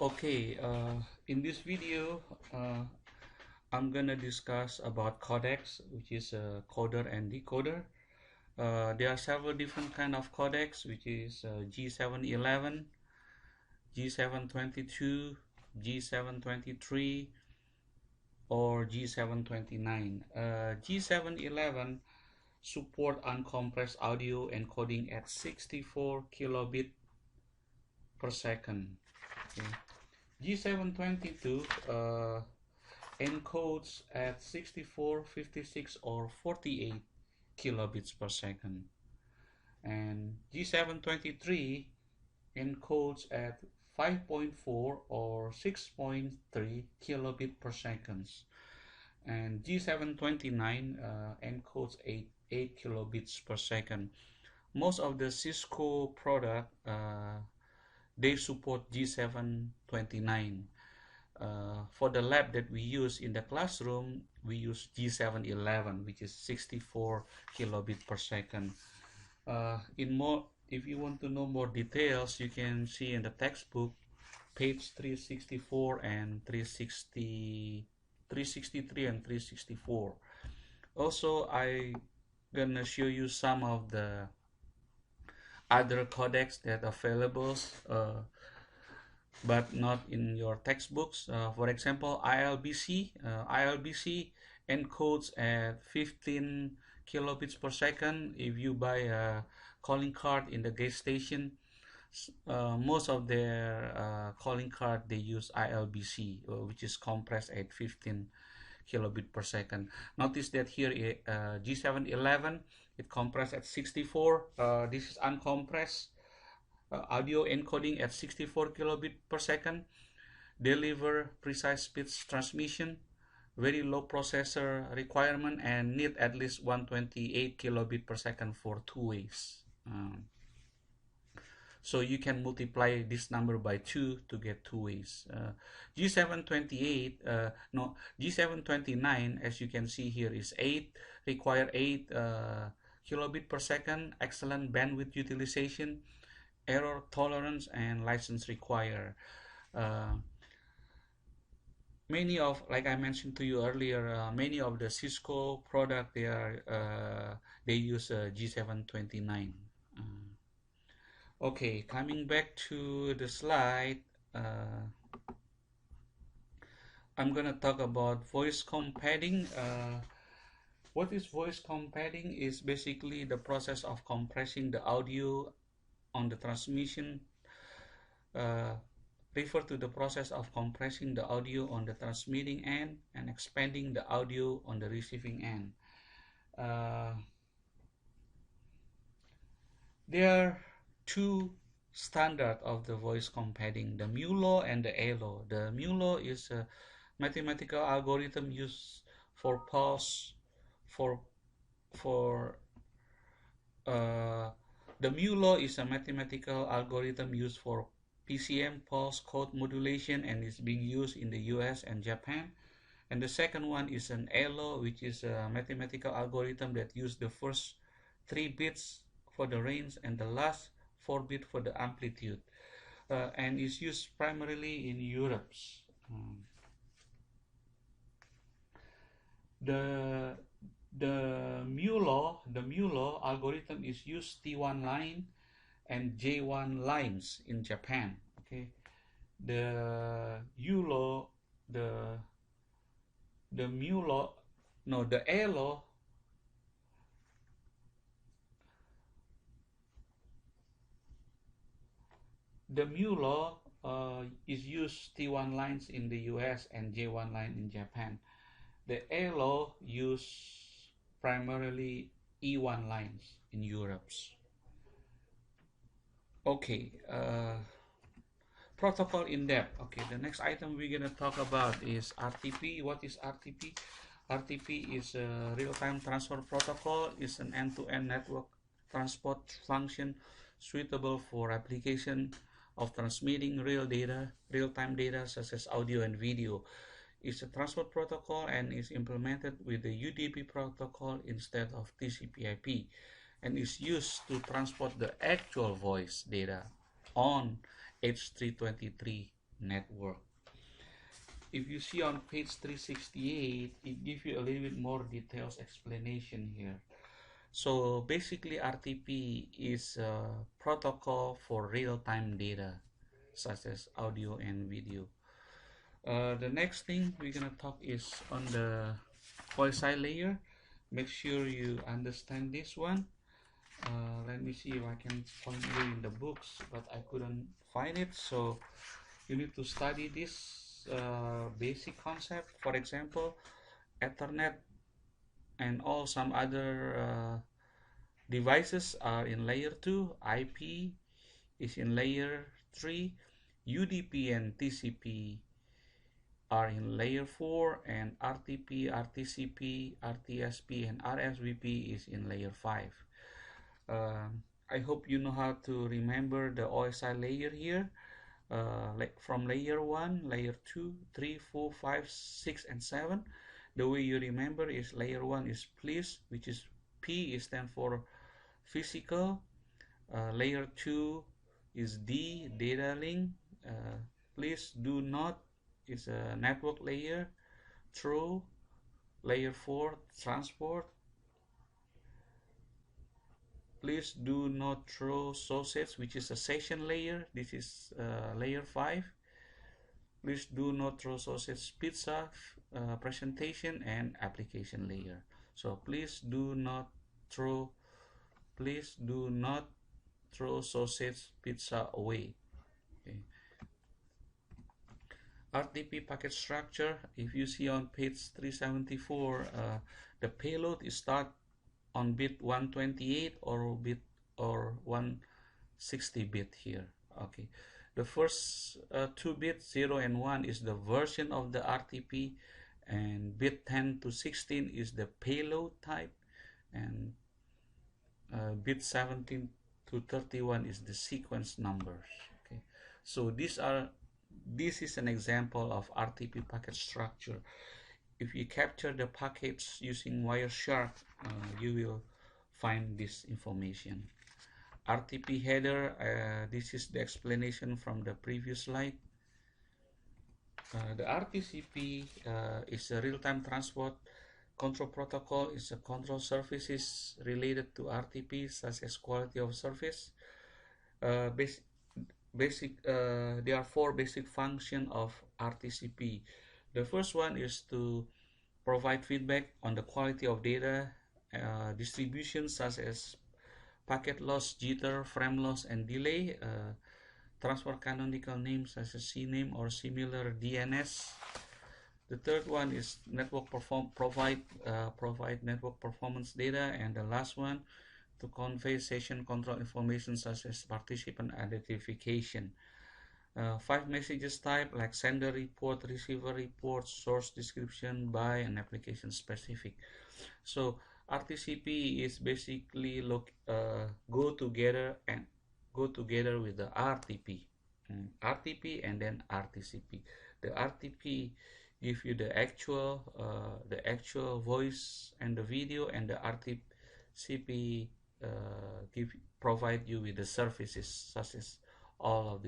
Okay, in this video, I'm gonna discuss about codecs, which is a coder and decoder. There are several different kind of codecs, which is G711, G722, G723, or G729. G711 support uncompressed audio encoding at 64 kilobit per second. Okay. G722 encodes at 64, 56, or 48 kilobits per second, and G723 encodes at 5.4 or 6.3 kilobit per second, and G729 encodes 8 kilobits per second. Most of the Cisco product they support G729. For the lab that we use in the classroom, we use G711, which is 64 kilobit per second. If you want to know more details, you can see in the textbook, page 364 and 363 and 364. Also, I gonna show you some of the other codecs that are available, but not in your textbooks. For example, ILBC. ILBC encodes at 15 kilobits per second. If you buy a calling card in the gas station, most of their calling card they use ILBC, which is compressed at 15 kilobit per second. Notice that here G711 it compressed at 64. This is uncompressed audio encoding at 64 kilobit per second, deliver precise speech transmission, very low processor requirement, and need at least 128 kilobit per second for two ways. So you can multiply this number by 2 to get two ways. G728, no, G729, as you can see here, is 8, require 8 kilobit per second, excellent bandwidth utilization, error tolerance, and license require. Many of, like I mentioned to you earlier, many of the Cisco product they use G729. Okay, coming back to the slide, I'm gonna talk about voice compadding. What is voice compadding? Is basically the process of compressing the audio on the transmission. Refer to the process of compressing the audio on the transmitting end and expanding the audio on the receiving end. There are two standards of the voice compadding, the mu law and the A law. The mu law is a mathematical algorithm used for pulse the mu law is a mathematical algorithm used for PCM, pulse code modulation, and is being used in the US and Japan. And the second one is an A law, which is a mathematical algorithm that uses the first 3 bits for the range and the last 4 bits for the amplitude, and is used primarily in Europe. The mu law algorithm is used T1 line and J1 lines in Japan. Okay, the U law, the mu law, no, the A law, the mu law is used T1 lines in the US and J1 line in Japan. The A law use primarily E1 lines in Europe. Okay, protocol in depth. Okay, the next item we're gonna talk about is RTP. What is RTP? RTP is a real-time transfer protocol. It's an end-to-end network transport function suitable for application of transmitting real-time data such as audio and video. It's a transport protocol and is implemented with the UDP protocol instead of TCP/IP, and is used to transport the actual voice data on H323 network. If you see on page 368, it gives you a little bit more details explanation here. So basically RTP is a protocol for real-time data such as audio and video. The next thing we're gonna talk is on the quasi layer. Make sure you understand this one. Let me see if I can find it in the books, but I couldn't find it. So you need to study this basic concept. For example, Ethernet and all some other devices are in layer 2, IP is in layer 3, UDP and TCP are in layer 4, and RTP, RTCP, RTSP, and RSVP is in layer 5. I hope you know how to remember the OSI layer here. Like from layer 1, layer 2, 3, 4, 5, 6, and 7. The way you remember is layer 1 is please, which is P is stand for physical. Layer 2 is D, data link. Please do not is a network layer. Through layer 4, transport. Please do not throw sources, which is a session layer. This is layer 5. Please do not throw sources, pizza, presentation, and application layer. So please do not throw sausage pizza away. Okay. RTP packet structure, if you see on page 374, the payload is start on bit 128 or 160 bit here. Okay, the first 2 bits 0 and 1 is the version of the RTP, and bit 10 to 16 is the payload type, and bit 17 to 31 is the sequence numbers. Okay, so this is an example of RTP packet structure. If you capture the packets using Wireshark, you will find this information. RTP header, this is the explanation from the previous slide. The RTCP is a real-time transport control protocol. It's a control services related to RTP, such as quality of service. There are 4 basic functions of RTCP. The first one is to provide feedback on the quality of data distribution, such as packet loss, jitter, frame loss, and delay. Transfer canonical names such as CNAME or similar DNS. The third one is provide network performance data, and the last one to convey session control information such as participant identification. 5 messages type like sender report, receiver report, source description, by, and application specific. So RTCP is basically go together with the RTP, and then RTCP. The RTP give you the actual voice and the video, and the RTCP provide you with the services such as all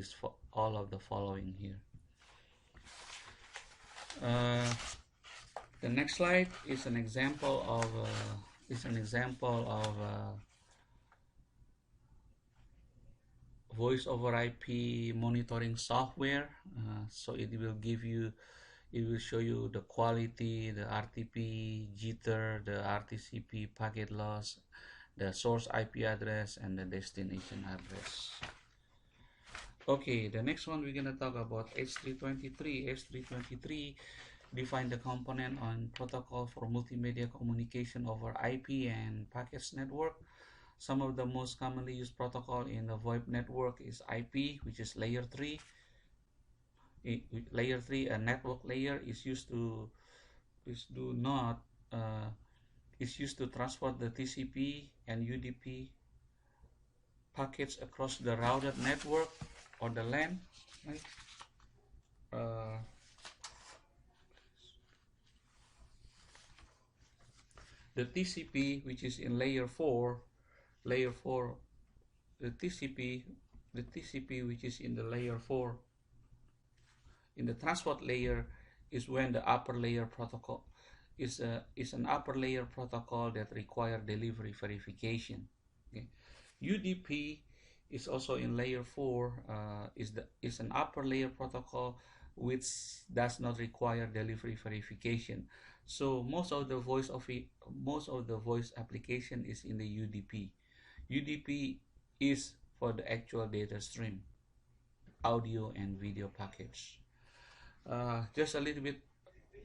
of the following here. The next slide is an example of voice over IP monitoring software. So it will show you the quality, the RTP, jitter, the RTCP packet loss, the source IP address, and the destination address. Okay, the next one we're gonna talk about H323. H323 define the component on protocol for multimedia communication over IP and packets network. Some of the most commonly used protocol in the VoIP network is IP, which is layer 3. Layer 3, a network layer, is used to transport the TCP and UDP packets across the routed network or the LAN, right? The TCP, which is in layer 4, the TCP which is in the layer 4 In the transport layer is when the upper layer protocol is an upper layer protocol that require delivery verification. Okay. UDP is also in layer 4, is an upper layer protocol which does not require delivery verification. So most of the voice application is in the UDP. UDP is for the actual data stream, audio and video package. Just a little bit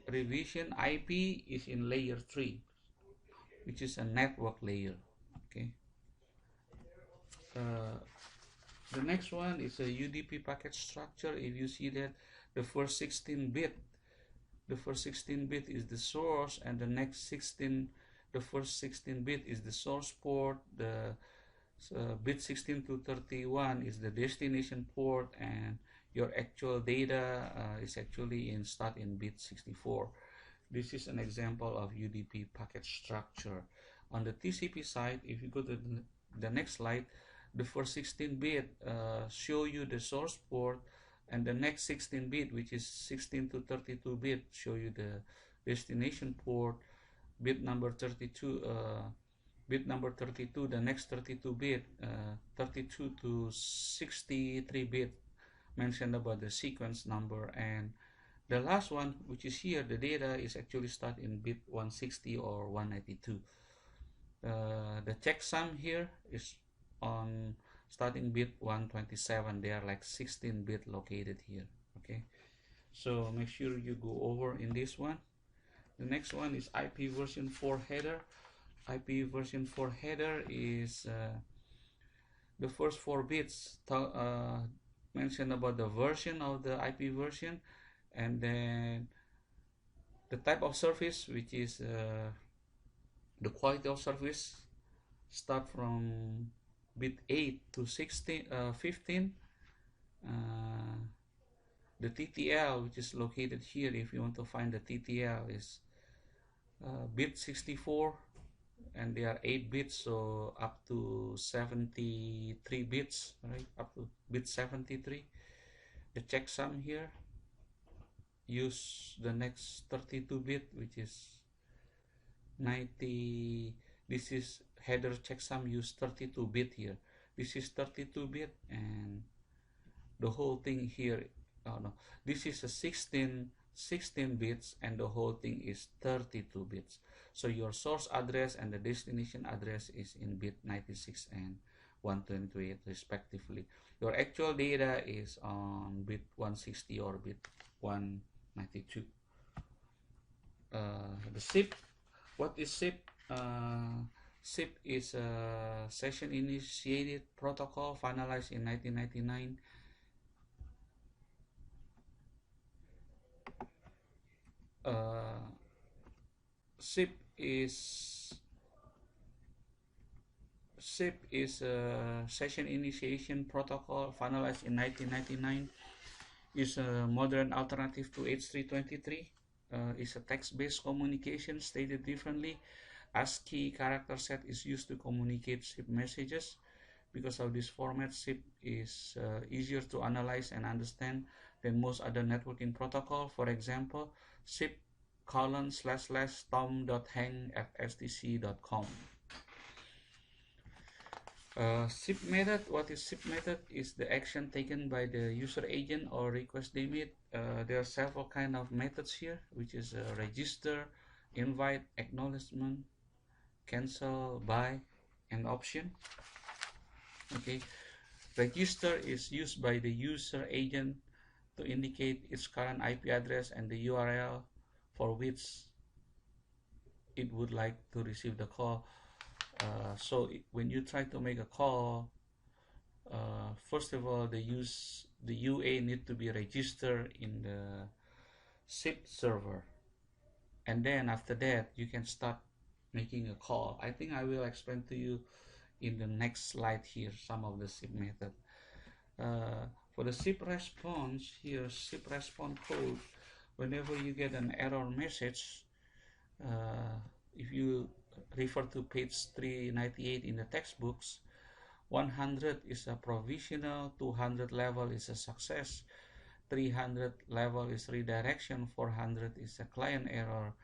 revision. IP is in layer 3, which is a network layer. Okay. Uh, the next one is a UDP packet structure. If you see that the first 16 bit is the source, and the first 16 bit is the source port. The bit 16 to 31 is the destination port, and your actual data is actually start in bit 64. This is an example of UDP packet structure. On the TCP side, if you go to the next slide, the first 16 bit show you the source port, and the next 16 bit, which is 16 to 32 bit, show you the destination port. Bit number 32, the next 32 bit, 32 to 63 bit, mentioned about the sequence number, and the last one, which is here, the data is actually start in bit 160 or 192. The checksum here is on starting bit 127. They are like 16 bit located here. Okay, so make sure you go over in this one. The next one is IP version 4 header. IP version 4 header is the first 4 bits mention about the version of the IP version, and then the type of service, which is the quality of service, start from bit 8 to 15. The TTL, which is located here, if you want to find the TTL, is bit 64, and they are 8 bits, so up to 73 bits, right? Up to bit 73. The checksum here use the next 32 bit, which is 90. This is header checksum use 32 bit here. This is 32 bit, and the whole thing here, oh no, this is a 16 bits, and the whole thing is 32 bits. So your source address and the destination address is in bit 96 and 128 respectively. Your actual data is on bit 160 or bit 192. The SIP, what is SIP? SIP is a session initiated protocol finalized in 1999. SIP is a session initiation protocol finalized in 1999. Is a modern alternative to H323. Is a text-based communication. Stated differently, ASCII character set is used to communicate SIP messages. Because of this format, SIP is easier to analyze and understand than most other networking protocol. For example, SIP tom.hang@stc.com. SIP method. What is SIP method? Is the action taken by the user agent or request they made. There are several kind of methods here, which is register, invite, acknowledgement, cancel, buy, and option. Okay, register is used by the user agent to indicate its current IP address and the URL for which it would like to receive the call. So when you try to make a call, first of all, the UA need to be registered in the SIP server, and then after that you can start making a call. I think I will explain to you in the next slide here some of the SIP method. For the SIP response here, SIP response code, whenever you get an error message, if you refer to page 398 in the textbooks, 100 is a provisional, 200 level is a success. 300 level is redirection, 400 is a client error,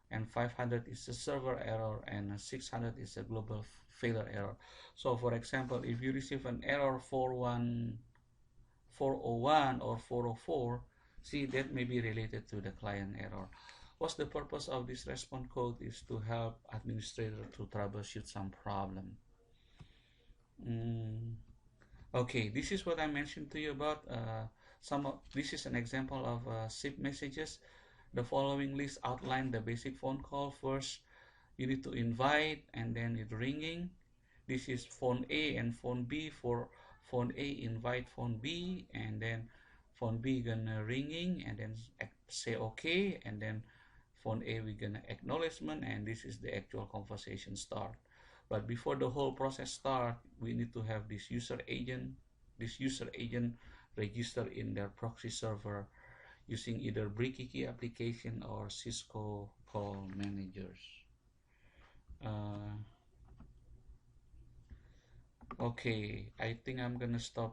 and 500 is a server error, and 600 is a global failure error. So for example, if you receive an error 401 or 404, see, that may be related to the client error. What's the purpose of this response code? Is to help administrator to troubleshoot some problem. Mm, okay, this is what I mentioned to you about this is an example of SIP messages. The following list outline the basic phone call. First, you need to invite, and then it's ringing. This is phone A and phone B. For phone A, invite phone B, and then phone B gonna ringing, and then say okay, and then phone A we gonna acknowledgement, and this is the actual conversation start. But before the whole process start, we need to have this user agent. This user agent register in their proxy server using either Bricky application or Cisco call managers. Okay, I think I'm gonna stop right